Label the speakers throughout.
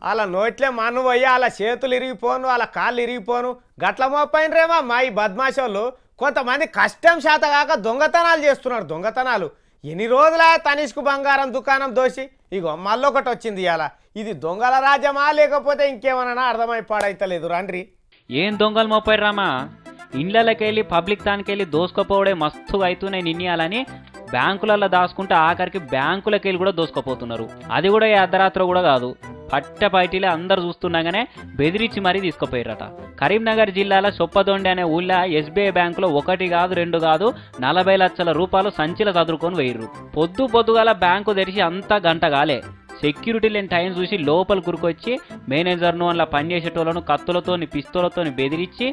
Speaker 1: వాళ్ళ నోట్లే మన్ను పోయి వాళ్ళ చేతులు ఇరిగిపోను వాళ్ళ కాళ్ళు ఇరిగిపోను గట్ల మోపైనరేమో మా ఈ బద్మాషోళ్ళు కొంతమంది కష్టం శాత కాక దొంగతనాలు చేస్తున్నారు దొంగతనాలు ఎన్ని రోజులా తనిష్కు బంగారం దుకాణం దోసి ఇగో మళ్ళొకటి వచ్చింది ఇవాళ ఇది దొంగల రాజ్యమా లేకపోతే ఇంకేమన్నా అర్థమైపాడైతలేదు రండ్రి
Speaker 2: ఏం దొంగలు మోపారు రామా ఇండ్లకెళ్ళి పబ్లిక్ దానికెళ్ళి దోసుకపోవడే మస్తుగా అవుతున్నాయి నిన్నయాలని బ్యాంకులలో దాచుకుంటే ఆఖరికి బ్యాంకులకెళ్ళి కూడా దోసుకుపోతున్నారు అది కూడా ఈ అర్ధరాత్రి కూడా కాదు పట్టపైటిలే అందరు చూస్తున్నాగానే బెదిరించి మరీ తీసుకుపోయారట కరీంనగర్ జిల్లాలో చొప్పదొండి అనే ఊళ్ళో ఎస్బీఐ బ్యాంకులో 1 కాదు 2 కాదు 40 లక్షల రూపాయలు సంచిల చదురుకొని వేయరు పొద్దుగాల బ్యాంకు తెరిచి అంతా గంట కాలే సెక్యూరిటీ లేని టైం చూసి లోపల కురుకొచ్చి మేనేజర్ను అలా పనిచేసేటోళ్ళను కత్తులతోని పిస్తోలతోని బెదిరించి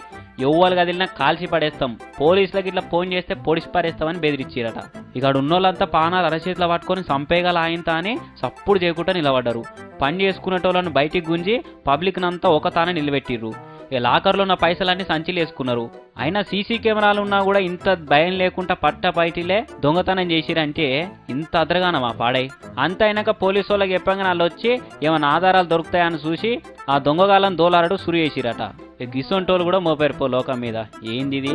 Speaker 2: ఎవ్వరు కదిలినా కాల్చి పడేస్తాం పోలీసులకి ఇట్లా ఫోన్ చేస్తే పొడిసి పడేస్తామని బెదిరించారట ఇక్కడ ఉన్నోళ్ళంతా పానాలు అరచేతిలో పట్టుకొని చంపేగల ఆయంత అని సప్పుడు చేయకుండా నిలబడ్డారు పని చేసుకునేటోళ్ళను బయటికి గుంజి పబ్లిక్ నంతా ఒక తానే నిలబెట్టిర్రు ఇక లాకర్లో ఉన్న పైసలన్నీ సంచిలు వేసుకున్నారు అయినా సీసీ కెమెరాలు ఉన్నా కూడా ఇంత భయం లేకుండా పట్టపైటిలే దొంగతనం చేసిరంటే ఇంత అద్రగానమా పాడై అంత అయినాక పోలీసు వాళ్ళకి చెప్పంగా వాళ్ళు వచ్చి ఏమైనా ఆధారాలు దొరుకుతాయని చూసి ఆ దొంగగాళ్ళని దోలారడు సురు చేసిరట గిసొంటోళ్ళు కూడా మోపారు లోకం మీద ఏంది ఇది